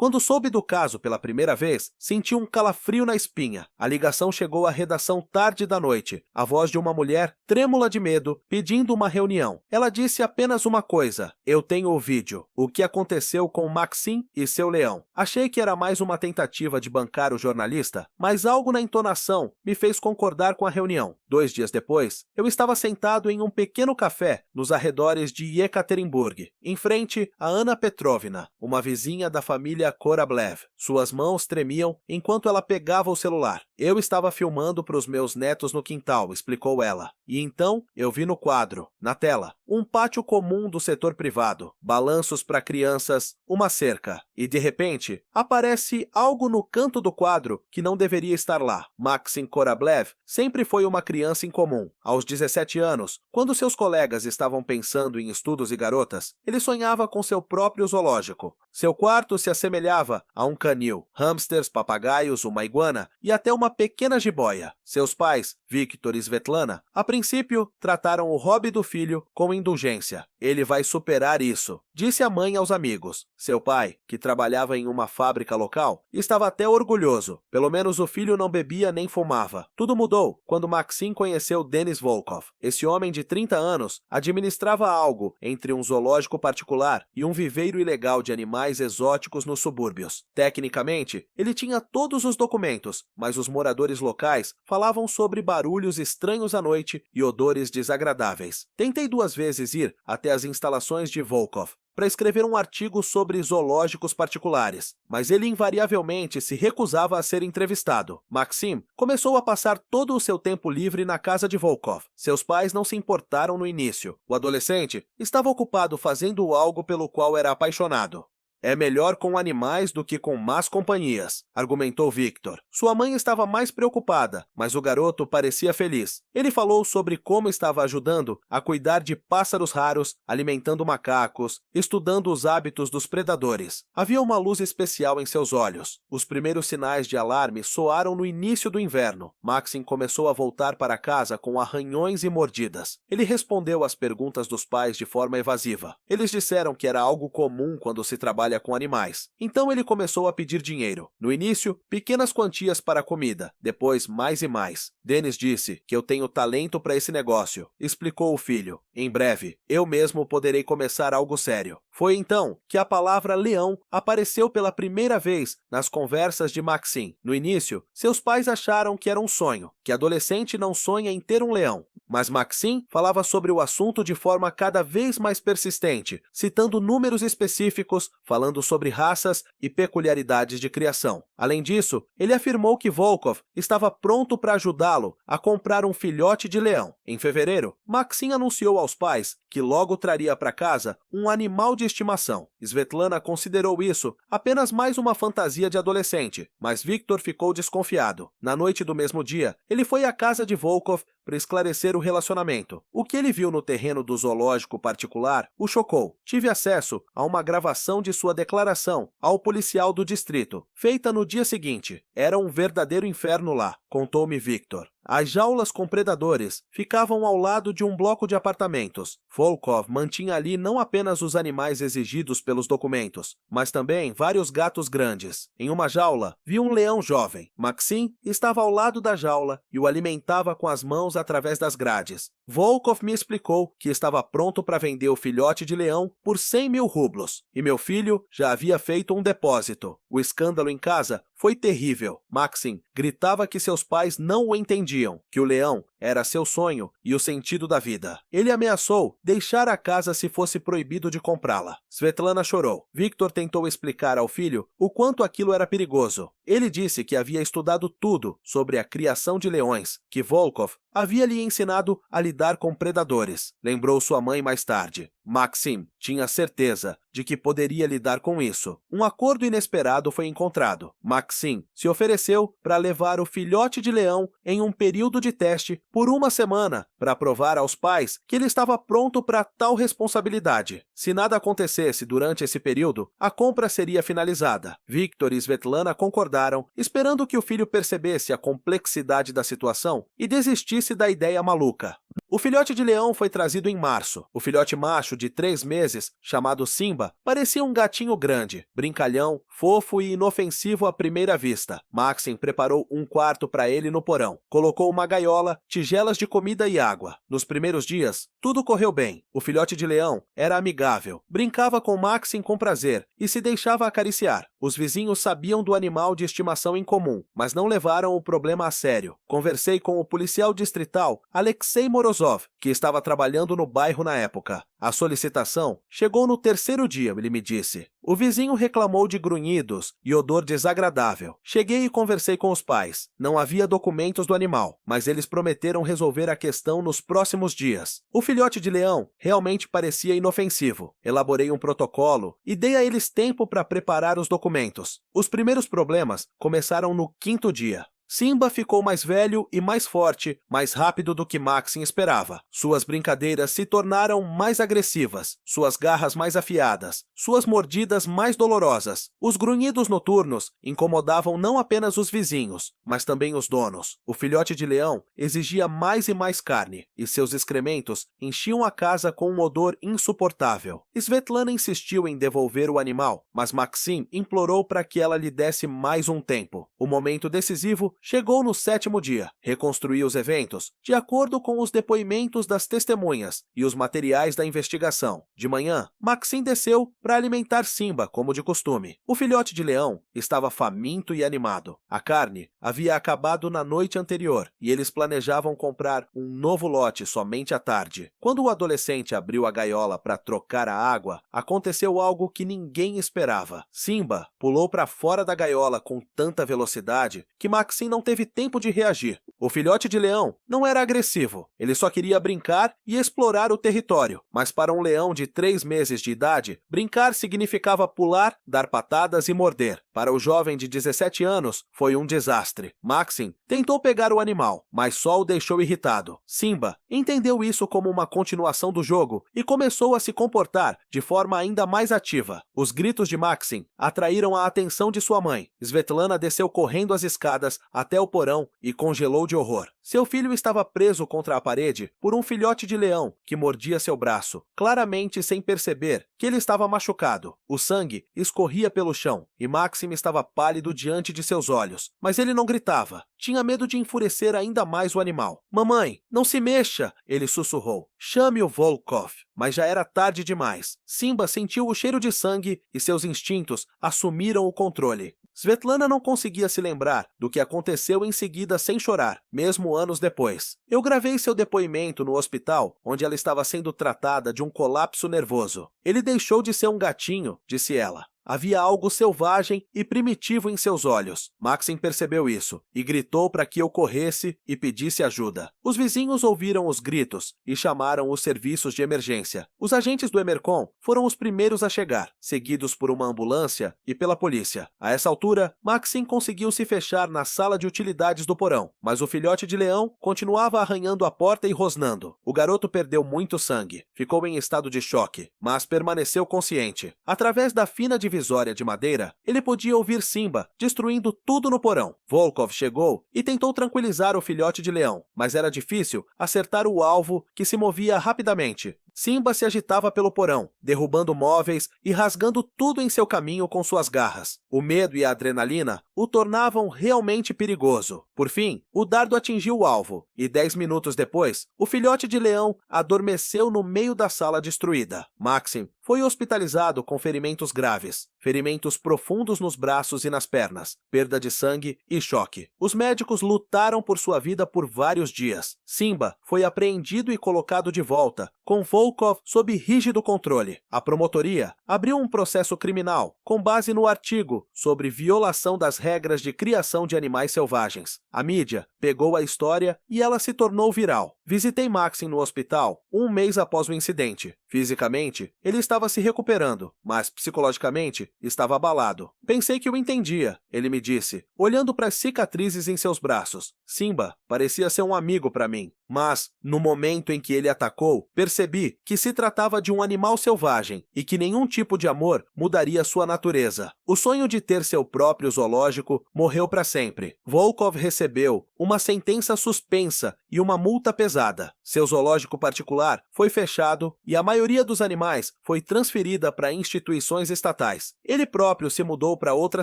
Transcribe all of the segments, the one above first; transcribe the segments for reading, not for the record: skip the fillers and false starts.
Quando soube do caso pela primeira vez, senti um calafrio na espinha. A ligação chegou à redação tarde da noite. A voz de uma mulher, trêmula de medo, pedindo uma reunião. Ela disse apenas uma coisa: eu tenho o vídeo. O que aconteceu com Maxim e seu leão. Achei que era mais uma tentativa de bancar o jornalista, mas algo na entonação me fez concordar com a reunião. 2 dias depois, eu estava sentado em um pequeno café nos arredores de Yekaterinburg, em frente a Anna Petrovna, uma vizinha da família Korablev. Suas mãos tremiam enquanto ela pegava o celular. Eu estava filmando para os meus netos no quintal, explicou ela. E então eu vi no quadro, na tela, um pátio comum do setor privado, balanços para crianças, uma cerca. E de repente, aparece algo no canto do quadro que não deveria estar lá. Maxim Korablev sempre foi uma criança incomum. Aos 17 anos, quando seus colegas estavam pensando em estudos e garotas, ele sonhava com seu próprio zoológico. Seu quarto se assemelhava a um canil, hamsters, papagaios, uma iguana e até uma pequena jiboia. Seus pais, Victor e Svetlana, a princípio, trataram o hobby do filho com indulgência. Ele vai superar isso, disse a mãe aos amigos. Seu pai, que trabalhava em uma fábrica local, estava até orgulhoso. Pelo menos o filho não bebia nem fumava. Tudo mudou quando Maxim conheceu Denis Volkov. Esse homem de 30 anos administrava algo entre um zoológico particular e um viveiro ilegal de animais exóticos nos subúrbios. Tecnicamente, ele tinha todos os documentos, mas os moradores locais falavam sobre barulhos estranhos à noite e odores desagradáveis. Tentei 2 vezes ir até as instalações de Volkov para escrever um artigo sobre zoológicos particulares, mas ele invariavelmente se recusava a ser entrevistado. Maxim começou a passar todo o seu tempo livre na casa de Volkov. Seus pais não se importaram no início. O adolescente estava ocupado fazendo algo pelo qual era apaixonado. É melhor com animais do que com más companhias, argumentou Victor. Sua mãe estava mais preocupada, mas o garoto parecia feliz. Ele falou sobre como estava ajudando a cuidar de pássaros raros, alimentando macacos, estudando os hábitos dos predadores. Havia uma luz especial em seus olhos. Os primeiros sinais de alarme soaram no início do inverno. Maxim começou a voltar para casa com arranhões e mordidas. Ele respondeu às perguntas dos pais de forma evasiva. Eles disseram que era algo comum quando se trabalha com animais. Então ele começou a pedir dinheiro. No início, pequenas quantias para comida, depois mais e mais. Denis disse que eu tenho talento para esse negócio, explicou o filho. Em breve, eu mesmo poderei começar algo sério. Foi então que a palavra leão apareceu pela primeira vez nas conversas de Maxim. No início, seus pais acharam que era um sonho, que adolescente não sonha em ter um leão. Mas Maxim falava sobre o assunto de forma cada vez mais persistente, citando números específicos, falando sobre raças e peculiaridades de criação. Além disso, ele afirmou que Volkov estava pronto para ajudá-lo a comprar um filhote de leão. Em fevereiro, Maxim anunciou aos pais que logo traria para casa um animal de estimação. Svetlana considerou isso apenas mais uma fantasia de adolescente, mas Victor ficou desconfiado. Na noite do mesmo dia, ele foi à casa de Volkov para esclarecer o relacionamento. O que ele viu no terreno do zoológico particular o chocou. Tive acesso a uma gravação de sua declaração ao policial do distrito, feita no dia seguinte. Era um verdadeiro inferno lá, contou-me Victor. As jaulas com predadores ficavam ao lado de um bloco de apartamentos. Volkov mantinha ali não apenas os animais exigidos pelos documentos, mas também vários gatos grandes. Em uma jaula, vi um leão jovem. Maxim estava ao lado da jaula e o alimentava com as mãos através das grades. Volkov me explicou que estava pronto para vender o filhote de leão por 100.000 rublos, e meu filho já havia feito um depósito. O escândalo em casa foi terrível. Maxim gritava que seus pais não o entendiam, que o leão era seu sonho e o sentido da vida. Ele ameaçou deixar a casa se fosse proibido de comprá-la. Svetlana chorou. Victor tentou explicar ao filho o quanto aquilo era perigoso. Ele disse que havia estudado tudo sobre a criação de leões, que Volkov havia lhe ensinado a lidar com predadores, lembrou sua mãe mais tarde. Maxim tinha certeza de que poderia lidar com isso. Um acordo inesperado foi encontrado. Maxim se ofereceu para levar o filhote de leão em um período de teste por 1 semana, para provar aos pais que ele estava pronto para tal responsabilidade. Se nada acontecesse durante esse período, a compra seria finalizada. Victor e Svetlana concordaram, esperando que o filho percebesse a complexidade da situação e desistisse da ideia maluca. O filhote de leão foi trazido em março. O filhote macho macho de 3 meses, chamado Simba, parecia um gatinho grande, brincalhão, fofo e inofensivo à primeira vista. Maxim preparou um quarto para ele no porão. Colocou uma gaiola, tigelas de comida e água. Nos primeiros dias, tudo correu bem. O filhote de leão era amigável, brincava com Maxim com prazer e se deixava acariciar. Os vizinhos sabiam do animal de estimação em comum, mas não levaram o problema a sério. Conversei com o policial distrital Alexei Morozov, que estava trabalhando no bairro na época. A solicitação chegou no 3º dia, ele me disse. O vizinho reclamou de grunhidos e odor desagradável. Cheguei e conversei com os pais. Não havia documentos do animal, mas eles prometeram resolver a questão nos próximos dias. O filhote de leão realmente parecia inofensivo. Elaborei um protocolo e dei a eles tempo para preparar os documentos. Os primeiros problemas começaram no 5º dia. Simba ficou mais velho e mais forte, mais rápido do que Maxim esperava. Suas brincadeiras se tornaram mais agressivas, suas garras mais afiadas, suas mordidas mais dolorosas. Os grunhidos noturnos incomodavam não apenas os vizinhos, mas também os donos. O filhote de leão exigia mais e mais carne, e seus excrementos enchiam a casa com um odor insuportável. Svetlana insistiu em devolver o animal, mas Maxim implorou para que ela lhe desse mais um tempo. O momento decisivo chegou no 7º dia. Reconstruí os eventos de acordo com os depoimentos das testemunhas e os materiais da investigação. De manhã, Maxim desceu para alimentar Simba, como de costume. O filhote de leão estava faminto e animado. A carne havia acabado na noite anterior e eles planejavam comprar um novo lote somente à tarde. Quando o adolescente abriu a gaiola para trocar a água, aconteceu algo que ninguém esperava. Simba pulou para fora da gaiola com tanta velocidade que Maxim não teve tempo de reagir. O filhote de leão não era agressivo, ele só queria brincar e explorar o território. Mas para um leão de 3 meses de idade, brincar significava pular, dar patadas e morder. Para o jovem de 17 anos, foi um desastre. Maxim tentou pegar o animal, mas só o deixou irritado. Simba entendeu isso como uma continuação do jogo e começou a se comportar de forma ainda mais ativa. Os gritos de Maxim atraíram a atenção de sua mãe. Svetlana desceu correndo as escadas até o porão e congelou de horror. Seu filho estava preso contra a parede por um filhote de leão que mordia seu braço, claramente sem perceber que ele estava machucado. O sangue escorria pelo chão e Maxim estava pálido diante de seus olhos, mas ele não gritava. Tinha medo de enfurecer ainda mais o animal. "Mamãe, não se mexa!" ele sussurrou. "Chame o Volkov." Mas já era tarde demais. Simba sentiu o cheiro de sangue e seus instintos assumiram o controle. Svetlana não conseguia se lembrar do que aconteceu em seguida sem chorar, mesmo anos depois. Eu gravei seu depoimento no hospital, onde ela estava sendo tratada de um colapso nervoso. "Ele deixou de ser um gatinho", disse ela. Havia algo selvagem e primitivo em seus olhos. Maxim percebeu isso e gritou para que eu corresse e pedisse ajuda. Os vizinhos ouviram os gritos e chamaram os serviços de emergência. Os agentes do Emercom foram os primeiros a chegar, seguidos por uma ambulância e pela polícia. A essa altura, Maxim conseguiu se fechar na sala de utilidades do porão, mas o filhote de leão continuava arranhando a porta e rosnando. O garoto perdeu muito sangue, ficou em estado de choque, mas permaneceu consciente. Através da fina divisória de madeira, ele podia ouvir Simba destruindo tudo no porão. Volkov chegou e tentou tranquilizar o filhote de leão, mas era difícil acertar o alvo que se movia rapidamente. Simba se agitava pelo porão, derrubando móveis e rasgando tudo em seu caminho com suas garras. O medo e a adrenalina o tornavam realmente perigoso. Por fim, o dardo atingiu o alvo, e 10 minutos depois, o filhote de leão adormeceu no meio da sala destruída. Maxim foi hospitalizado com ferimentos graves, ferimentos profundos nos braços e nas pernas, perda de sangue e choque. Os médicos lutaram por sua vida por vários dias. Simba foi apreendido e colocado de volta, com Volkov sob rígido controle. A promotoria abriu um processo criminal com base no artigo sobre violação das regras de criação de animais selvagens. A mídia pegou a história e ela se tornou viral. Visitei Maxim no hospital um mês após o incidente. Fisicamente, ele estava se recuperando, mas psicologicamente estava abalado. "Pensei que o entendia", ele me disse, olhando para as cicatrizes em seus braços. "Simba parecia ser um amigo para mim, mas, no momento em que ele atacou, percebi que se tratava de um animal selvagem e que nenhum tipo de amor mudaria sua natureza. O sonho de ter seu próprio zoológico morreu para sempre." Volkov recebeu uma sentença suspensa e uma multa pesada. Seu zoológico particular foi fechado e a maioria maioria dos animais foi transferida para instituições estatais. Ele próprio se mudou para outra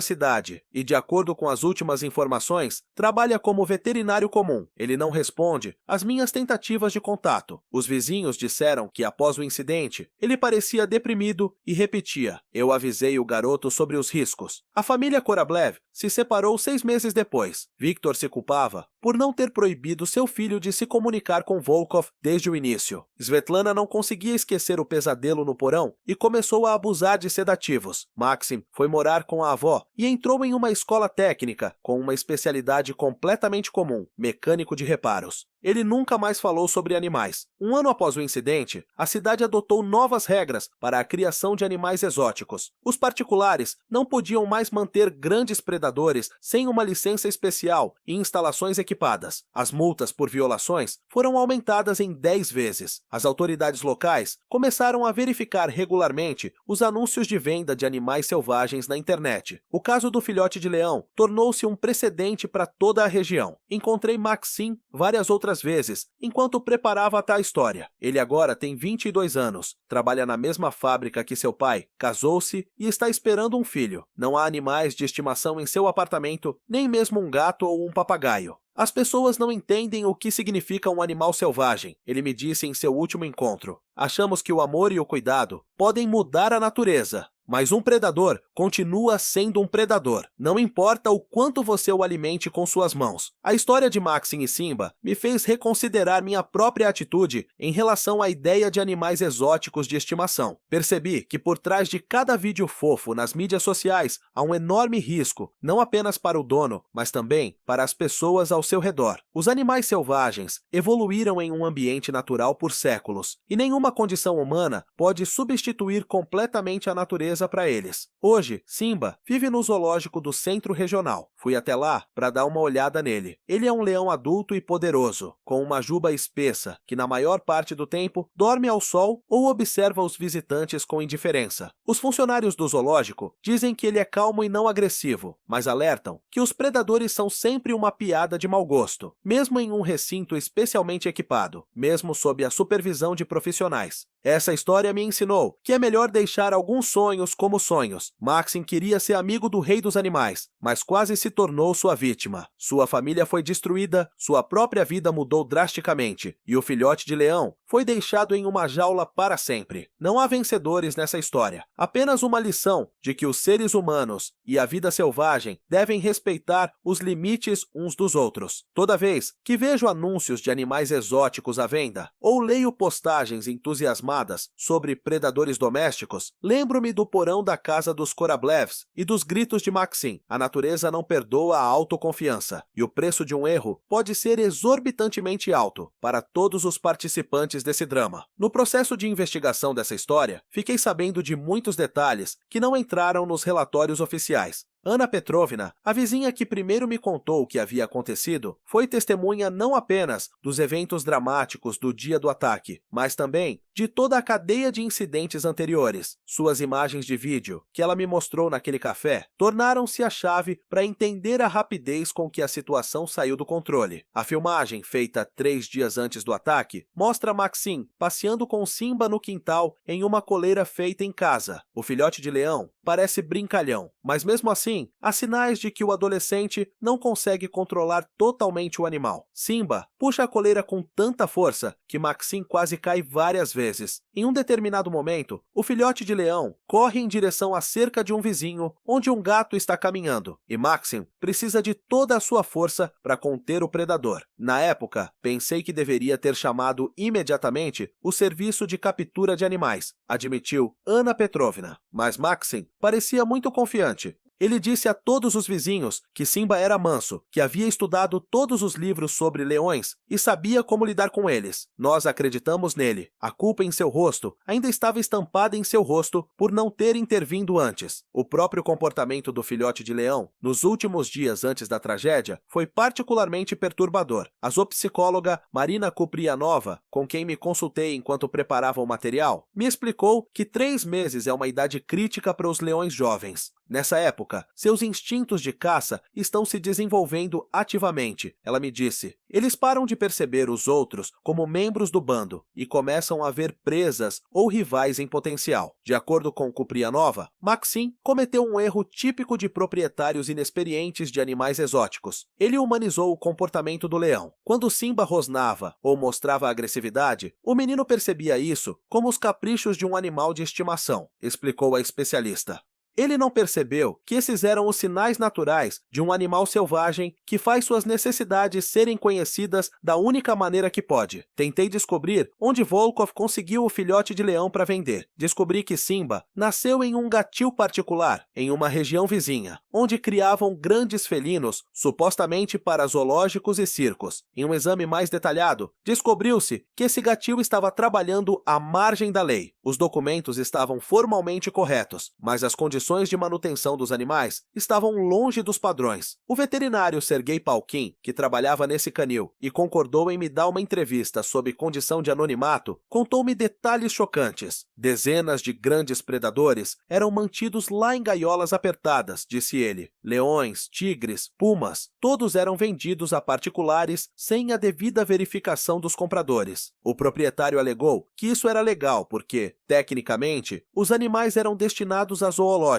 cidade e, de acordo com as últimas informações, trabalha como veterinário comum. Ele não responde às minhas tentativas de contato. Os vizinhos disseram que, após o incidente, ele parecia deprimido e repetia: "Eu avisei o garoto sobre os riscos." A família Korablev se separou 6 meses depois. Victor se culpava por não ter proibido seu filho de se comunicar com Volkov desde o início. Svetlana não conseguia esquecer o pesadelo no porão e começou a abusar de sedativos. Maxim foi morar com a avó e entrou em uma escola técnica com uma especialidade completamente comum: mecânico de reparos. Ele nunca mais falou sobre animais. Um ano após o incidente, a cidade adotou novas regras para a criação de animais exóticos. Os particulares não podiam mais manter grandes predadores sem uma licença especial e instalações equipadas. As multas por violações foram aumentadas em 10 vezes. As autoridades locais começaram a verificar regularmente os anúncios de venda de animais selvagens na internet. O caso do filhote de leão tornou-se um precedente para toda a região. Encontrei Maxim várias outras vezes enquanto preparava a história. Ele agora tem 22 anos, trabalha na mesma fábrica que seu pai, casou-se e está esperando um filho. Não há animais de estimação em seu apartamento, nem mesmo um gato ou um papagaio. As pessoas não entendem o que significa um animal selvagem, ele me disse em seu último encontro. Achamos que o amor e o cuidado podem mudar a natureza, mas um predador continua sendo um predador. Não importa o quanto você o alimente com suas mãos. A história de Maxim e Simba me fez reconsiderar minha própria atitude em relação à ideia de animais exóticos de estimação. Percebi que por trás de cada vídeo fofo nas mídias sociais há um enorme risco, não apenas para o dono, mas também para as pessoas ao seu redor. Os animais selvagens evoluíram em um ambiente natural por séculos, e nenhuma condição humana pode substituir completamente a natureza para eles. Hoje, Simba vive no zoológico do Centro Regional. Fui até lá para dar uma olhada nele. Ele é um leão adulto e poderoso, com uma juba espessa, que na maior parte do tempo dorme ao sol ou observa os visitantes com indiferença. Os funcionários do zoológico dizem que ele é calmo e não agressivo, mas alertam que os predadores são sempre uma piada de mau gosto, mesmo em um recinto especialmente equipado, mesmo sob a supervisão de profissionais. Essa história me ensinou que é melhor deixar alguns sonhos como sonhos. Maxim queria ser amigo do rei dos animais, mas quase se tornou sua vítima. Sua família foi destruída, sua própria vida mudou drasticamente, e o filhote de leão foi deixado em uma jaula para sempre. Não há vencedores nessa história, apenas uma lição de que os seres humanos e a vida selvagem devem respeitar os limites uns dos outros. Toda vez que vejo anúncios de animais exóticos à venda, ou leio postagens entusiasmadas sobre predadores domésticos, lembro-me do porão da casa dos Korablevs e dos gritos de Maxim. A natureza não perdoa a autoconfiança, e o preço de um erro pode ser exorbitantemente alto para todos os participantes desse drama. No processo de investigação dessa história, fiquei sabendo de muitos detalhes que não entraram nos relatórios oficiais. Anna Petrovna, a vizinha que primeiro me contou o que havia acontecido, foi testemunha não apenas dos eventos dramáticos do dia do ataque, mas também de toda a cadeia de incidentes anteriores. Suas imagens de vídeo, que ela me mostrou naquele café, tornaram-se a chave para entender a rapidez com que a situação saiu do controle. A filmagem, feita 3 dias antes do ataque, mostra Maxim passeando com Simba no quintal em uma coleira feita em casa. O filhote de leão parece brincalhão, mas mesmo assim, há sinais de que o adolescente não consegue controlar totalmente o animal. Simba puxa a coleira com tanta força que Maxim quase cai várias vezes. Em um determinado momento, o filhote de leão corre em direção à cerca de um vizinho onde um gato está caminhando, e Maxim precisa de toda a sua força para conter o predador. Na época, pensei que deveria ter chamado imediatamente o serviço de captura de animais, admitiu Anna Petrovna. Mas Maxim parecia muito confiante. Ele disse a todos os vizinhos que Simba era manso, que havia estudado todos os livros sobre leões e sabia como lidar com eles. Nós acreditamos nele. A culpa em seu rosto ainda estava estampada em seu rosto por não ter intervindo antes. O próprio comportamento do filhote de leão, nos últimos dias antes da tragédia, foi particularmente perturbador. A zoopsicóloga Marina Kuprianova, com quem me consultei enquanto preparava o material, me explicou que 3 meses é uma idade crítica para os leões jovens. Nessa época, seus instintos de caça estão se desenvolvendo ativamente, ela me disse. Eles param de perceber os outros como membros do bando e começam a ver presas ou rivais em potencial. De acordo com Kuprianova, Maxim cometeu um erro típico de proprietários inexperientes de animais exóticos. Ele humanizou o comportamento do leão. Quando Simba rosnava ou mostrava agressividade, o menino percebia isso como os caprichos de um animal de estimação, explicou a especialista. Ele não percebeu que esses eram os sinais naturais de um animal selvagem que faz suas necessidades serem conhecidas da única maneira que pode. Tentei descobrir onde Volkov conseguiu o filhote de leão para vender. Descobri que Simba nasceu em um gatil particular, em uma região vizinha, onde criavam grandes felinos, supostamente para zoológicos e circos. Em um exame mais detalhado, descobriu-se que esse gatil estava trabalhando à margem da lei. Os documentos estavam formalmente corretos, mas as condições de manutenção dos animais estavam longe dos padrões. O veterinário Sergei Palkin, que trabalhava nesse canil e concordou em me dar uma entrevista sob condição de anonimato, contou-me detalhes chocantes. Dezenas de grandes predadores eram mantidos lá em gaiolas apertadas, disse ele. Leões, tigres, pumas, todos eram vendidos a particulares sem a devida verificação dos compradores. O proprietário alegou que isso era legal porque, tecnicamente, os animais eram destinados a zoológicos,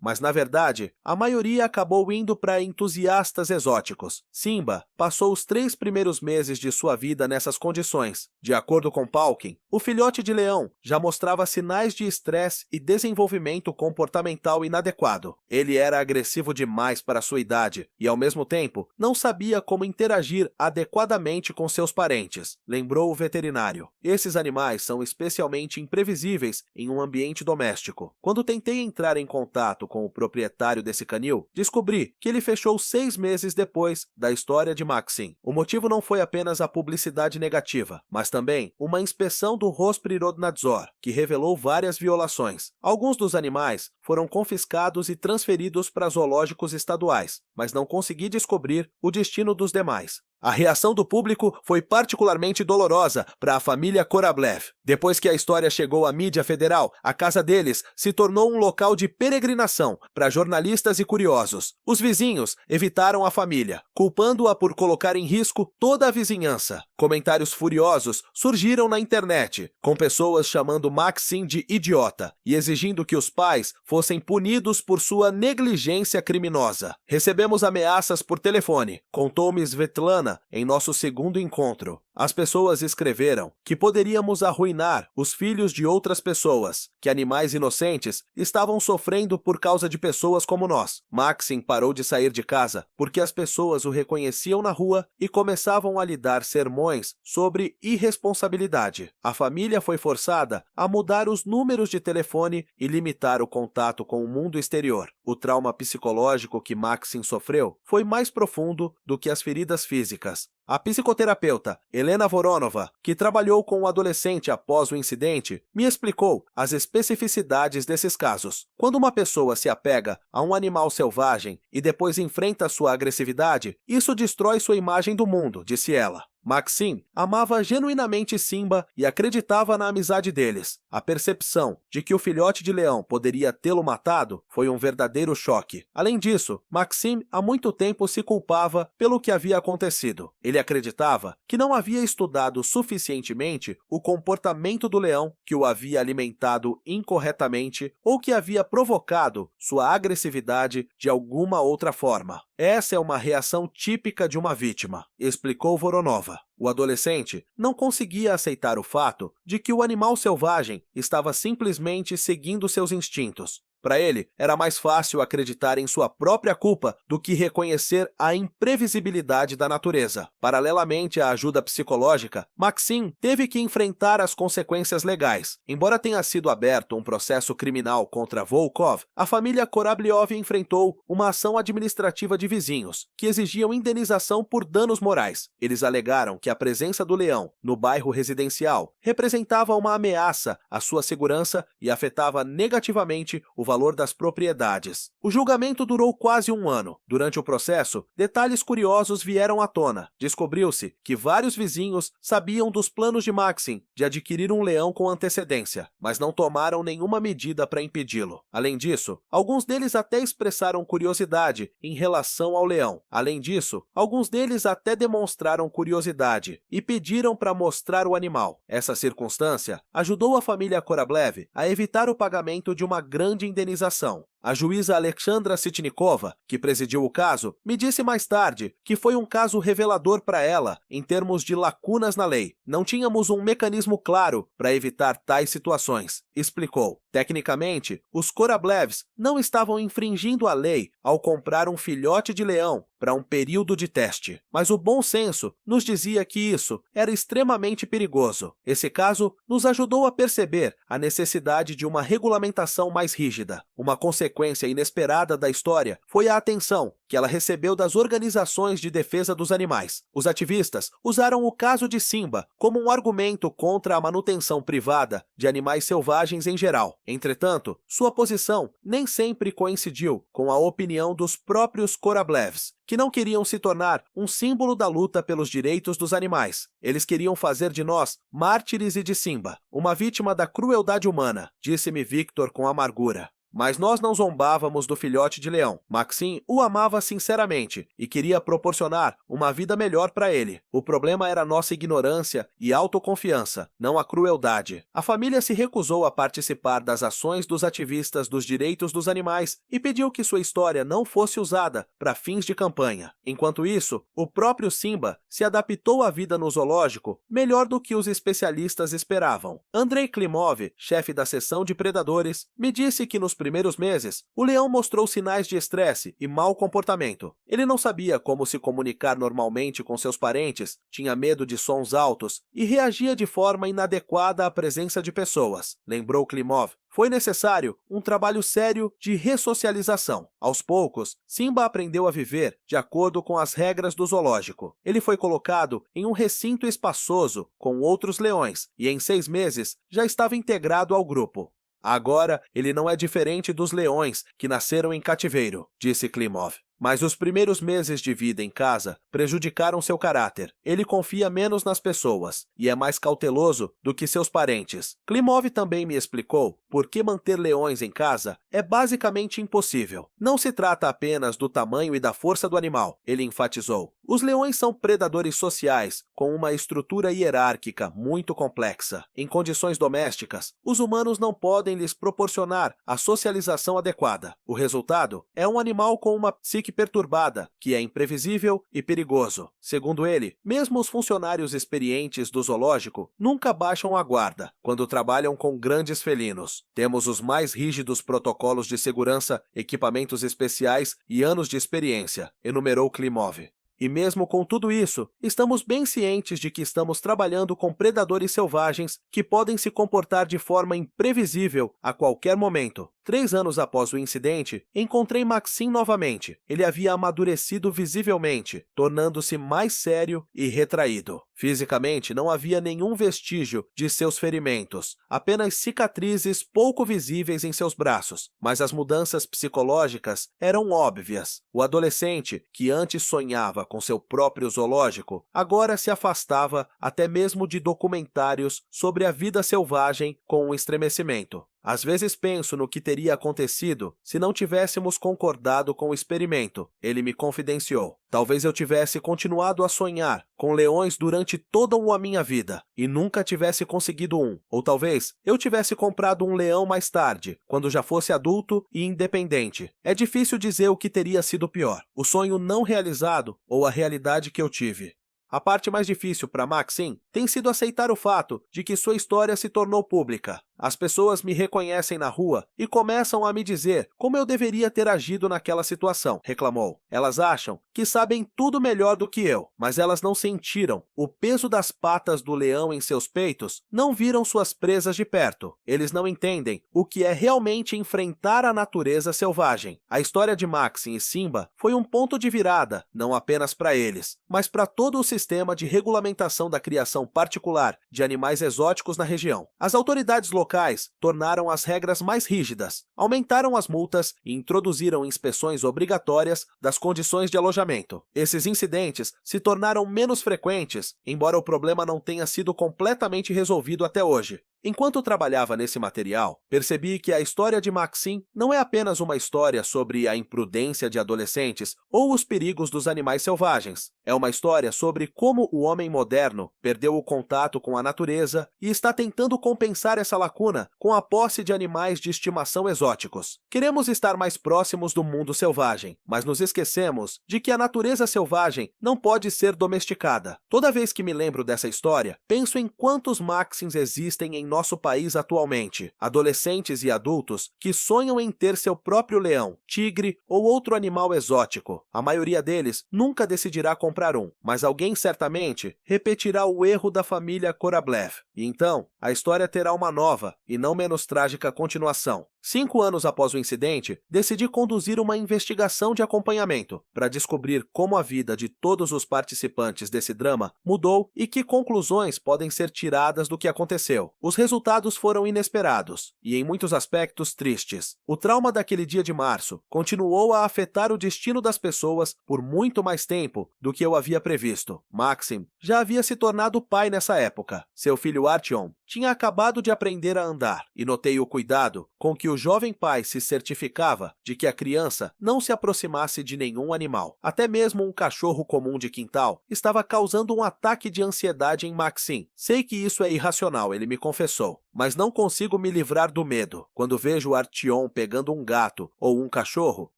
mas na verdade, a maioria acabou indo para entusiastas exóticos. Simba passou os 3 primeiros meses de sua vida nessas condições. De acordo com Palkin, o filhote de leão já mostrava sinais de estresse e desenvolvimento comportamental inadequado. Ele era agressivo demais para sua idade e, ao mesmo tempo, não sabia como interagir adequadamente com seus parentes, lembrou o veterinário. Esses animais são especialmente imprevisíveis em um ambiente doméstico. Quando tentei entrar em contato com o proprietário desse canil, descobri que ele fechou 6 meses depois da história de Maxim. O motivo não foi apenas a publicidade negativa, mas também uma inspeção do Rosprirodnadzor, que revelou várias violações. Alguns dos animais foram confiscados e transferidos para zoológicos estaduais, mas não consegui descobrir o destino dos demais. A reação do público foi particularmente dolorosa para a família Korablev. Depois que a história chegou à mídia federal, a casa deles se tornou um local de peregrinação para jornalistas e curiosos. Os vizinhos evitaram a família, culpando-a por colocar em risco toda a vizinhança. Comentários furiosos surgiram na internet, com pessoas chamando Maxim de idiota e exigindo que os pais fossem punidos por sua negligência criminosa. Recebemos ameaças por telefone, contou-me Svetlana em nosso segundo encontro. As pessoas escreveram que poderíamos arruinar os filhos de outras pessoas, que animais inocentes estavam sofrendo por causa de pessoas como nós. Maxim parou de sair de casa porque as pessoas o reconheciam na rua e começavam a lhe dar sermões sobre irresponsabilidade. A família foi forçada a mudar os números de telefone e limitar o contato com o mundo exterior. O trauma psicológico que Maxim sofreu foi mais profundo do que as feridas físicas. A psicoterapeuta Helena Voronova, que trabalhou com o adolescente após o incidente, me explicou as especificidades desses casos. Quando uma pessoa se apega a um animal selvagem e depois enfrenta sua agressividade, isso destrói sua imagem do mundo, disse ela. Maxim amava genuinamente Simba e acreditava na amizade deles. A percepção de que o filhote de leão poderia tê-lo matado foi um verdadeiro choque. Além disso, Maxim há muito tempo se culpava pelo que havia acontecido. Ele acreditava que não havia estudado suficientemente o comportamento do leão, que o havia alimentado incorretamente ou que havia provocado sua agressividade de alguma outra forma. Essa é uma reação típica de uma vítima, explicou Voronova. O adolescente não conseguia aceitar o fato de que o animal selvagem estava simplesmente seguindo seus instintos. Para ele, era mais fácil acreditar em sua própria culpa do que reconhecer a imprevisibilidade da natureza. Paralelamente à ajuda psicológica, Maxim teve que enfrentar as consequências legais. Embora tenha sido aberto um processo criminal contra Volkov, a família Korabliov enfrentou uma ação administrativa de vizinhos, que exigiam indenização por danos morais. Eles alegaram que a presença do leão no bairro residencial representava uma ameaça à sua segurança e afetava negativamente o valor das propriedades. O julgamento durou quase um ano. Durante o processo, detalhes curiosos vieram à tona. Descobriu-se que vários vizinhos sabiam dos planos de Maxim de adquirir um leão com antecedência, mas não tomaram nenhuma medida para impedi-lo. Além disso, alguns deles até expressaram curiosidade em relação ao leão. Além disso, alguns deles até demonstraram curiosidade e pediram para mostrar o animal. Essa circunstância ajudou a família Korablev a evitar o pagamento de uma grande indenização. A juíza Alexandra Sitnikova, que presidiu o caso, me disse mais tarde que foi um caso revelador para ela em termos de lacunas na lei. Não tínhamos um mecanismo claro para evitar tais situações, explicou. Tecnicamente, os Korablevs não estavam infringindo a lei ao comprar um filhote de leão para um período de teste, mas o bom senso nos dizia que isso era extremamente perigoso. Esse caso nos ajudou a perceber a necessidade de uma regulamentação mais rígida. Uma consequência inesperada da história foi a atenção que ela recebeu das organizações de defesa dos animais. Os ativistas usaram o caso de Simba como um argumento contra a manutenção privada de animais selvagens em geral. Entretanto, sua posição nem sempre coincidiu com a opinião dos próprios Korablevs, que não queriam se tornar um símbolo da luta pelos direitos dos animais. Eles queriam fazer de nós mártires e de Simba, uma vítima da crueldade humana, disse-me Victor com amargura. Mas nós não zombávamos do filhote de leão. Maxim o amava sinceramente e queria proporcionar uma vida melhor para ele. O problema era nossa ignorância e autoconfiança, não a crueldade. A família se recusou a participar das ações dos ativistas dos direitos dos animais e pediu que sua história não fosse usada para fins de campanha. Enquanto isso, o próprio Simba se adaptou à vida no zoológico melhor do que os especialistas esperavam. Andrei Klimov, chefe da seção de predadores, me disse que nos primeiros meses, o leão mostrou sinais de estresse e mau comportamento. Ele não sabia como se comunicar normalmente com seus parentes, tinha medo de sons altos e reagia de forma inadequada à presença de pessoas, lembrou Klimov. Foi necessário um trabalho sério de ressocialização. Aos poucos, Simba aprendeu a viver de acordo com as regras do zoológico. Ele foi colocado em um recinto espaçoso com outros leões e em 6 meses já estava integrado ao grupo. Agora, ele não é diferente dos leões que nasceram em cativeiro, disse Klimov. Mas os primeiros meses de vida em casa prejudicaram seu caráter. Ele confia menos nas pessoas e é mais cauteloso do que seus parentes. Klimov também me explicou por que manter leões em casa é basicamente impossível. Não se trata apenas do tamanho e da força do animal, ele enfatizou. Os leões são predadores sociais com uma estrutura hierárquica muito complexa. Em condições domésticas, os humanos não podem lhes proporcionar a socialização adequada. O resultado é um animal com uma psique perturbada, que é imprevisível e perigoso. Segundo ele, mesmo os funcionários experientes do zoológico nunca baixam a guarda quando trabalham com grandes felinos. Temos os mais rígidos protocolos de segurança, equipamentos especiais e anos de experiência, enumerou Klimov. E mesmo com tudo isso, estamos bem cientes de que estamos trabalhando com predadores selvagens que podem se comportar de forma imprevisível a qualquer momento. 3 anos após o incidente, encontrei Maxim novamente. Ele havia amadurecido visivelmente, tornando-se mais sério e retraído. Fisicamente, não havia nenhum vestígio de seus ferimentos, apenas cicatrizes pouco visíveis em seus braços, mas as mudanças psicológicas eram óbvias. O adolescente, que antes sonhava com seu próprio zoológico, agora se afastava até mesmo de documentários sobre a vida selvagem com um estremecimento. Às vezes penso no que teria acontecido se não tivéssemos concordado com o experimento, ele me confidenciou. Talvez eu tivesse continuado a sonhar com leões durante toda a minha vida e nunca tivesse conseguido um. Ou talvez eu tivesse comprado um leão mais tarde, quando já fosse adulto e independente. É difícil dizer o que teria sido pior, o sonho não realizado ou a realidade que eu tive. A parte mais difícil para Maxim tem sido aceitar o fato de que sua história se tornou pública. As pessoas me reconhecem na rua e começam a me dizer como eu deveria ter agido naquela situação, reclamou. Elas acham que sabem tudo melhor do que eu, mas elas não sentiram o peso das patas do leão em seus peitos, não viram suas presas de perto. Eles não entendem o que é realmente enfrentar a natureza selvagem. A história de Maxim e Simba foi um ponto de virada, não apenas para eles, mas para todo o sistema de regulamentação da criação particular de animais exóticos na região. As autoridades locais locais tornaram as regras mais rígidas, aumentaram as multas e introduziram inspeções obrigatórias das condições de alojamento. Esses incidentes se tornaram menos frequentes, embora o problema não tenha sido completamente resolvido até hoje. Enquanto trabalhava nesse material, percebi que a história de Maxim não é apenas uma história sobre a imprudência de adolescentes ou os perigos dos animais selvagens. É uma história sobre como o homem moderno perdeu o contato com a natureza e está tentando compensar essa lacuna com a posse de animais de estimação exóticos. Queremos estar mais próximos do mundo selvagem, mas nos esquecemos de que a natureza selvagem não pode ser domesticada. Toda vez que me lembro dessa história, penso em quantos Maxims existem em nosso país atualmente, adolescentes e adultos que sonham em ter seu próprio leão, tigre ou outro animal exótico. A maioria deles nunca decidirá comprar um, mas alguém certamente repetirá o erro da família Korablev. E então, a história terá uma nova e não menos trágica continuação. 5 anos após o incidente, decidi conduzir uma investigação de acompanhamento para descobrir como a vida de todos os participantes desse drama mudou e que conclusões podem ser tiradas do que aconteceu. Os resultados foram inesperados e, em muitos aspectos, tristes. O trauma daquele dia de março continuou a afetar o destino das pessoas por muito mais tempo do que eu havia previsto. Maxim já havia se tornado pai nessa época. Seu filho Artyom tinha acabado de aprender a andar e notei o cuidado com que o jovem pai se certificava de que a criança não se aproximasse de nenhum animal. Até mesmo um cachorro comum de quintal estava causando um ataque de ansiedade em Maxim. Sei que isso é irracional, ele me confessou, mas não consigo me livrar do medo. Quando vejo Artyom pegando um gato ou um cachorro,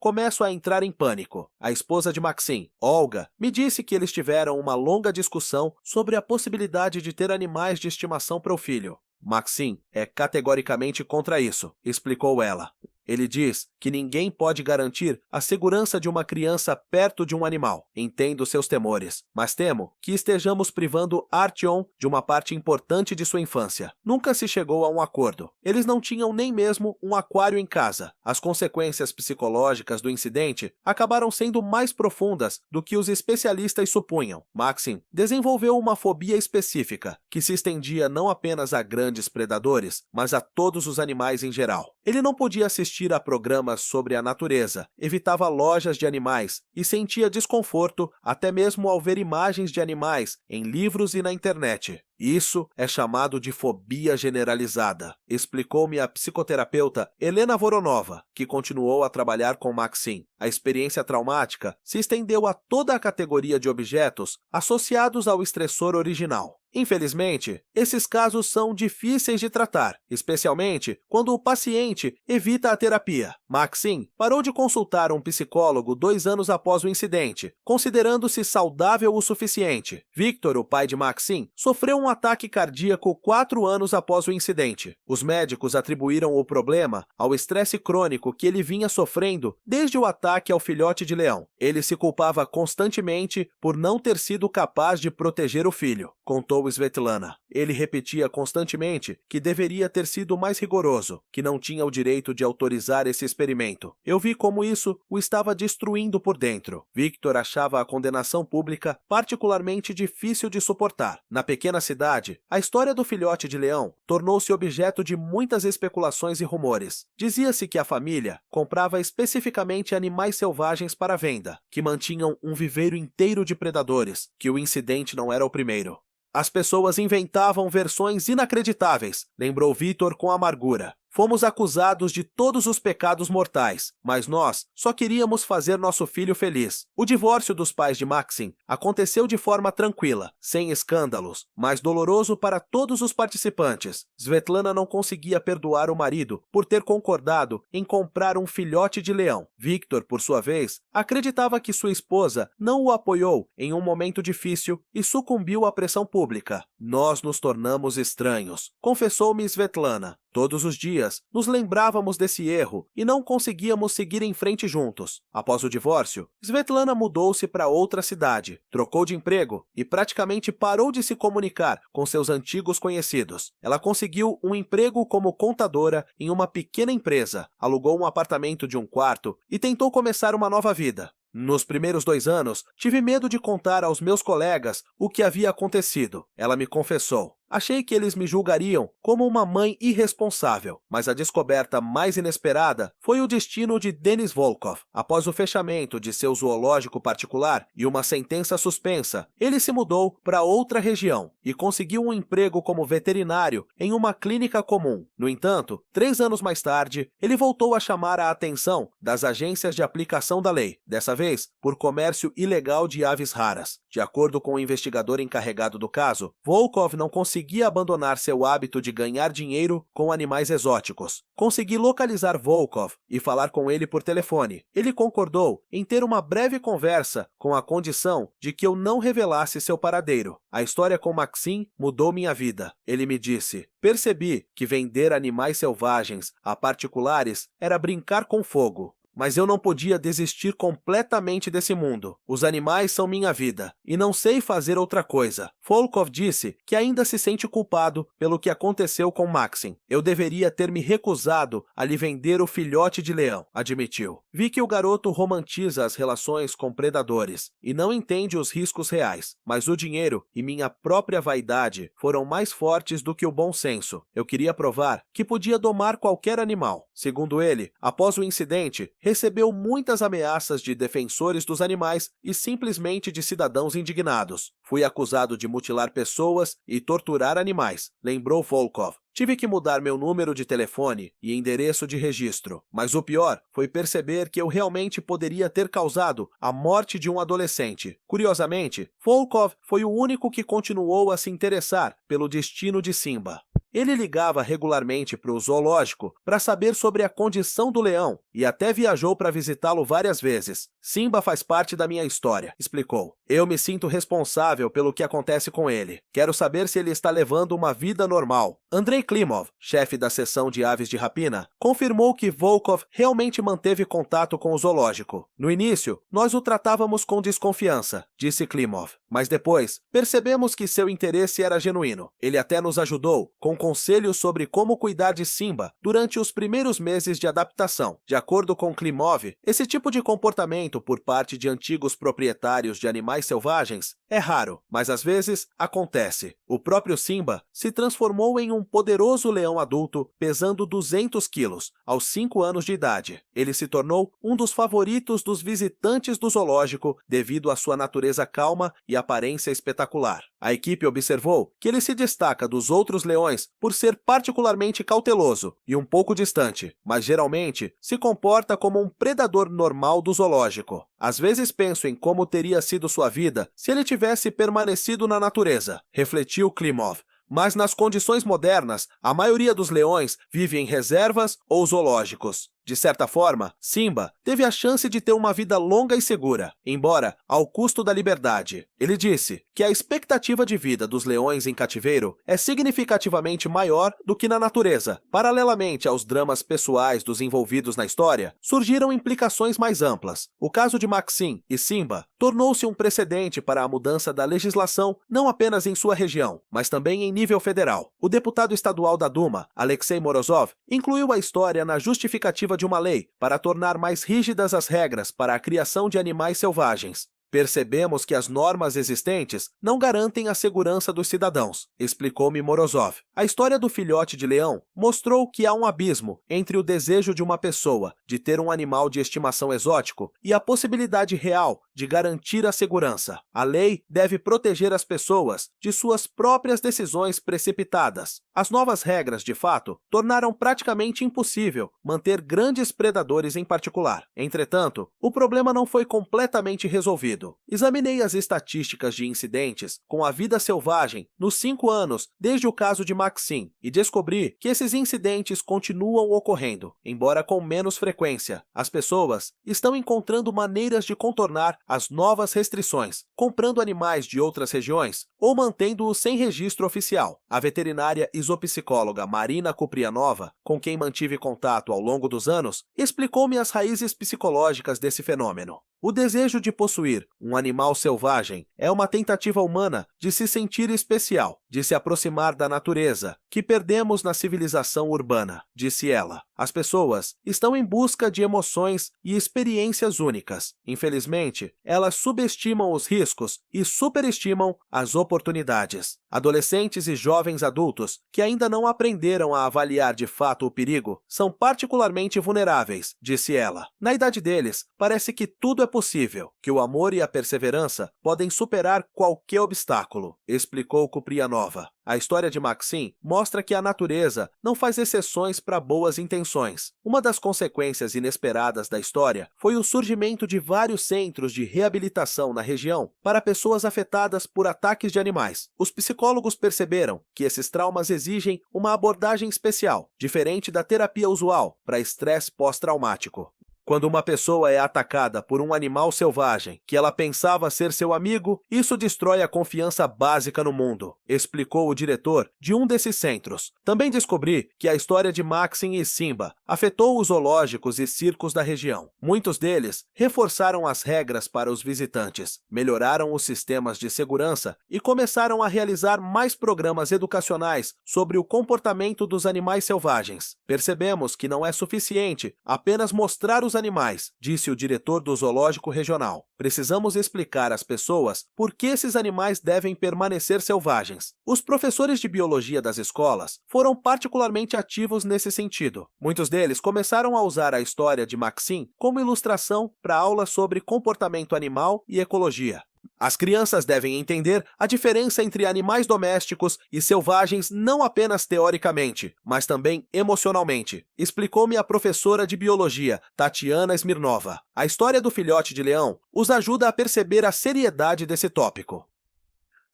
começo a entrar em pânico. A esposa de Maxim, Olga, me disse que eles tiveram uma longa discussão sobre a possibilidade de ter animais de estimação para o filho. Maxim é categoricamente contra isso, explicou ela. Ele diz que ninguém pode garantir a segurança de uma criança perto de um animal. Entendo seus temores, mas temo que estejamos privando Artyom de uma parte importante de sua infância. Nunca se chegou a um acordo. Eles não tinham nem mesmo um aquário em casa. As consequências psicológicas do incidente acabaram sendo mais profundas do que os especialistas supunham. Maxim desenvolveu uma fobia específica, que se estendia não apenas a grandes predadores, mas a todos os animais em geral. Ele não podia assistir a programas sobre a natureza, evitava lojas de animais e sentia desconforto até mesmo ao ver imagens de animais em livros e na internet. Isso é chamado de fobia generalizada, explicou-me a psicoterapeuta Helena Voronova, que continuou a trabalhar com Maxim. A experiência traumática se estendeu a toda a categoria de objetos associados ao estressor original. Infelizmente, esses casos são difíceis de tratar, especialmente quando o paciente evita a terapia. Maxim parou de consultar um psicólogo 2 anos após o incidente, considerando-se saudável o suficiente. Victor, o pai de Maxim, sofreu um ataque cardíaco 4 anos após o incidente. Os médicos atribuíram o problema ao estresse crônico que ele vinha sofrendo desde o ataque ao filhote de leão. Ele se culpava constantemente por não ter sido capaz de proteger o filho, contou Svetlana. Ele repetia constantemente que deveria ter sido mais rigoroso, que não tinha o direito de autorizar esse experimento. Eu vi como isso o estava destruindo por dentro. Victor achava a condenação pública particularmente difícil de suportar. Na pequena cidade, a história do filhote de leão tornou-se objeto de muitas especulações e rumores. Dizia-se que a família comprava especificamente animais selvagens para venda, que mantinham um viveiro inteiro de predadores, que o incidente não era o primeiro. As pessoas inventavam versões inacreditáveis, lembrou Victor com amargura. Fomos acusados de todos os pecados mortais, mas nós só queríamos fazer nosso filho feliz. O divórcio dos pais de Maxim aconteceu de forma tranquila, sem escândalos, mas doloroso para todos os participantes. Svetlana não conseguia perdoar o marido por ter concordado em comprar um filhote de leão. Victor, por sua vez, acreditava que sua esposa não o apoiou em um momento difícil e sucumbiu à pressão pública. Nós nos tornamos estranhos, confessou-me Svetlana. Todos os dias, nos lembrávamos desse erro e não conseguíamos seguir em frente juntos. Após o divórcio, Svetlana mudou-se para outra cidade, trocou de emprego e praticamente parou de se comunicar com seus antigos conhecidos. Ela conseguiu um emprego como contadora em uma pequena empresa, alugou um apartamento de 1 quarto e tentou começar uma nova vida. Nos primeiros 2 anos, tive medo de contar aos meus colegas o que havia acontecido. Ela me confessou. Achei que eles me julgariam como uma mãe irresponsável, mas a descoberta mais inesperada foi o destino de Denis Volkov. Após o fechamento de seu zoológico particular e uma sentença suspensa, ele se mudou para outra região e conseguiu um emprego como veterinário em uma clínica comum. No entanto, 3 anos mais tarde, ele voltou a chamar a atenção das agências de aplicação da lei, dessa vez por comércio ilegal de aves raras. De acordo com o investigador encarregado do caso, Volkov não conseguia abandonar seu hábito de ganhar dinheiro com animais exóticos. Consegui localizar Volkov e falar com ele por telefone. Ele concordou em ter uma breve conversa com a condição de que eu não revelasse seu paradeiro. A história com Maxim mudou minha vida. Ele me disse: percebi que vender animais selvagens a particulares era brincar com fogo. Mas eu não podia desistir completamente desse mundo. Os animais são minha vida, e não sei fazer outra coisa. Volkov disse que ainda se sente culpado pelo que aconteceu com Maxim. Eu deveria ter me recusado a lhe vender o filhote de leão, admitiu. Vi que o garoto romantiza as relações com predadores e não entende os riscos reais, mas o dinheiro e minha própria vaidade foram mais fortes do que o bom senso. Eu queria provar que podia domar qualquer animal. Segundo ele, após o incidente, recebeu muitas ameaças de defensores dos animais e simplesmente de cidadãos indignados. Fui acusado de mutilar pessoas e torturar animais, lembrou Volkov. Tive que mudar meu número de telefone e endereço de registro, mas o pior foi perceber que eu realmente poderia ter causado a morte de um adolescente. Curiosamente, Volkov foi o único que continuou a se interessar pelo destino de Simba. Ele ligava regularmente para o zoológico para saber sobre a condição do leão e até viajou para visitá-lo várias vezes. Simba faz parte da minha história, explicou. Eu me sinto responsável pelo que acontece com ele. Quero saber se ele está levando uma vida normal. Andrei Klimov, chefe da seção de aves de rapina, confirmou que Volkov realmente manteve contato com o zoológico. No início, nós o tratávamos com desconfiança, disse Klimov, mas depois percebemos que seu interesse era genuíno. Ele até nos ajudou com conselhos sobre como cuidar de Simba durante os primeiros meses de adaptação. De acordo com Klimov, esse tipo de comportamento por parte de antigos proprietários de animais selvagens é raro, mas às vezes acontece. O próprio Simba se transformou em um poderoso leão adulto pesando 200 quilos aos 5 anos de idade. Ele se tornou um dos favoritos dos visitantes do zoológico devido à sua natureza calma e aparência espetacular. A equipe observou que ele se destaca dos outros leões por ser particularmente cauteloso e um pouco distante, mas geralmente se comporta como um predador normal do zoológico. Às vezes penso em como teria sido sua vida se ele tivesse permanecido na natureza, refletiu Klimov. Mas nas condições modernas, a maioria dos leões vive em reservas ou zoológicos. De certa forma, Simba teve a chance de ter uma vida longa e segura, embora ao custo da liberdade. Ele disse que a expectativa de vida dos leões em cativeiro é significativamente maior do que na natureza. Paralelamente aos dramas pessoais dos envolvidos na história, surgiram implicações mais amplas. O caso de Maxim e Simba tornou-se um precedente para a mudança da legislação não apenas em sua região, mas também em nível federal. O deputado estadual da Duma, Alexei Morozov, incluiu a história na justificativa de uma lei para tornar mais rígidas as regras para a criação de animais selvagens. Percebemos que as normas existentes não garantem a segurança dos cidadãos, explicou-me Morozov. A história do filhote de leão mostrou que há um abismo entre o desejo de uma pessoa de ter um animal de estimação exótico e a possibilidade real de garantir a segurança. A lei deve proteger as pessoas de suas próprias decisões precipitadas. As novas regras, de fato, tornaram praticamente impossível manter grandes predadores em particular. Entretanto, o problema não foi completamente resolvido. Examinei as estatísticas de incidentes com a vida selvagem nos 5 anos desde o caso de Maxim e descobri que esses incidentes continuam ocorrendo, embora com menos frequência. As pessoas estão encontrando maneiras de contornar as novas restrições, comprando animais de outras regiões ou mantendo-os sem registro oficial. A veterinária isopsicóloga Marina Kuprianova, com quem mantive contato ao longo dos anos, explicou-me as raízes psicológicas desse fenômeno. O desejo de possuir um animal selvagem é uma tentativa humana de se sentir especial, de se aproximar da natureza, que perdemos na civilização urbana, disse ela. As pessoas estão em busca de emoções e experiências únicas. Infelizmente, elas subestimam os riscos e superestimam as oportunidades. Adolescentes e jovens adultos que ainda não aprenderam a avaliar de fato o perigo são particularmente vulneráveis, disse ela. Na idade deles, parece que tudo é possível, que o amor e a perseverança podem superar qualquer obstáculo, explicou Kuprianova. A história de Maxim mostra que a natureza não faz exceções para boas intenções. Uma das consequências inesperadas da história foi o surgimento de vários centros de reabilitação na região para pessoas afetadas por ataques de animais. Os psicólogos perceberam que esses traumas exigem uma abordagem especial, diferente da terapia usual para estresse pós-traumático. Quando uma pessoa é atacada por um animal selvagem que ela pensava ser seu amigo, isso destrói a confiança básica no mundo, explicou o diretor de um desses centros. Também descobri que a história de Maxim e Simba afetou os zoológicos e circos da região. Muitos deles reforçaram as regras para os visitantes, melhoraram os sistemas de segurança e começaram a realizar mais programas educacionais sobre o comportamento dos animais selvagens. Percebemos que não é suficiente apenas mostrar os animais, disse o diretor do zoológico regional. Precisamos explicar às pessoas por que esses animais devem permanecer selvagens. Os professores de biologia das escolas foram particularmente ativos nesse sentido. Muitos deles começaram a usar a história de Maxim como ilustração para aulas sobre comportamento animal e ecologia. As crianças devem entender a diferença entre animais domésticos e selvagens não apenas teoricamente, mas também emocionalmente, explicou-me a professora de biologia, Tatiana Smirnova. A história do filhote de leão os ajuda a perceber a seriedade desse tópico.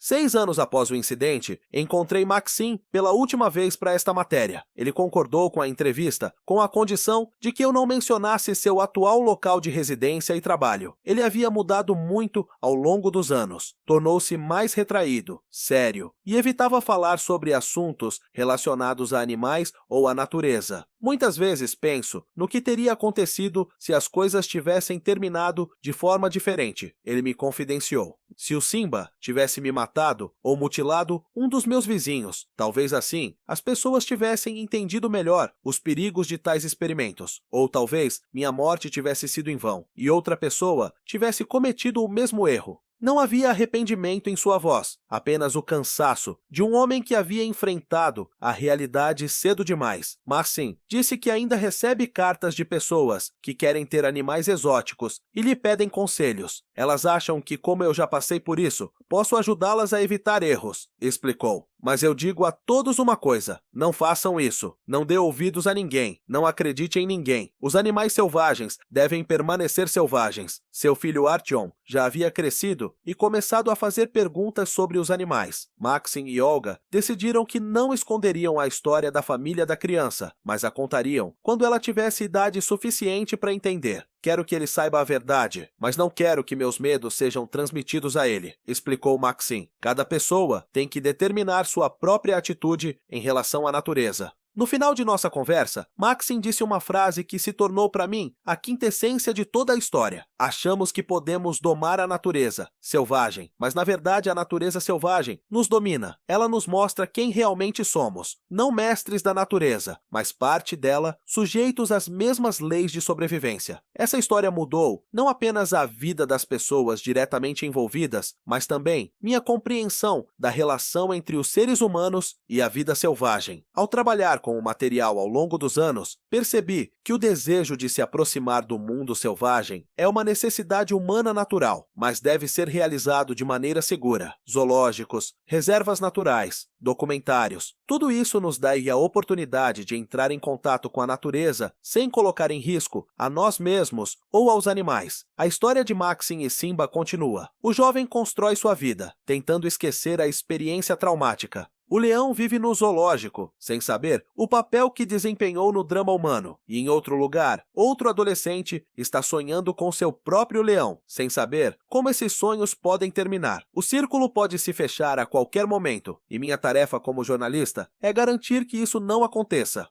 6 anos após o incidente, encontrei Maxim pela última vez para esta matéria. Ele concordou com a entrevista com a condição de que eu não mencionasse seu atual local de residência e trabalho. Ele havia mudado muito ao longo dos anos. Tornou-se mais retraído, sério e evitava falar sobre assuntos relacionados a animais ou à natureza. Muitas vezes penso no que teria acontecido se as coisas tivessem terminado de forma diferente, ele me confidenciou. Se o Simba tivesse me matado ou mutilado um dos meus vizinhos, talvez assim as pessoas tivessem entendido melhor os perigos de tais experimentos. Ou talvez minha morte tivesse sido em vão e outra pessoa tivesse cometido o mesmo erro. Não havia arrependimento em sua voz, apenas o cansaço de um homem que havia enfrentado a realidade cedo demais. Maxim disse que ainda recebe cartas de pessoas que querem ter animais exóticos e lhe pedem conselhos. Elas acham que, como eu já passei por isso, posso ajudá-las a evitar erros, explicou. Mas eu digo a todos uma coisa, não façam isso, não dê ouvidos a ninguém, não acredite em ninguém. Os animais selvagens devem permanecer selvagens. Seu filho Artyom já havia crescido e começado a fazer perguntas sobre os animais. Maxim e Olga decidiram que não esconderiam a história da família da criança, mas a contariam quando ela tivesse idade suficiente para entender. Quero que ele saiba a verdade, mas não quero que meus medos sejam transmitidos a ele, explicou Maxim. Cada pessoa tem que determinar sua própria atitude em relação à natureza. No final de nossa conversa, Maxim disse uma frase que se tornou para mim a quintessência de toda a história. Achamos que podemos domar a natureza selvagem, mas na verdade a natureza selvagem nos domina. Ela nos mostra quem realmente somos, não mestres da natureza, mas parte dela, sujeitos às mesmas leis de sobrevivência. Essa história mudou não apenas a vida das pessoas diretamente envolvidas, mas também minha compreensão da relação entre os seres humanos e a vida selvagem. Ao trabalhar com o material ao longo dos anos, percebi que o desejo de se aproximar do mundo selvagem é uma necessidade humana natural, mas deve ser realizado de maneira segura. Zoológicos, reservas naturais, documentários, tudo isso nos dá a oportunidade de entrar em contato com a natureza sem colocar em risco a nós mesmos ou aos animais. A história de Maxim e Simba continua. O jovem constrói sua vida, tentando esquecer a experiência traumática. O leão vive no zoológico, sem saber o papel que desempenhou no drama humano. E em outro lugar, outro adolescente está sonhando com seu próprio leão, sem saber como esses sonhos podem terminar. O círculo pode se fechar a qualquer momento, e minha tarefa como jornalista é garantir que isso não aconteça.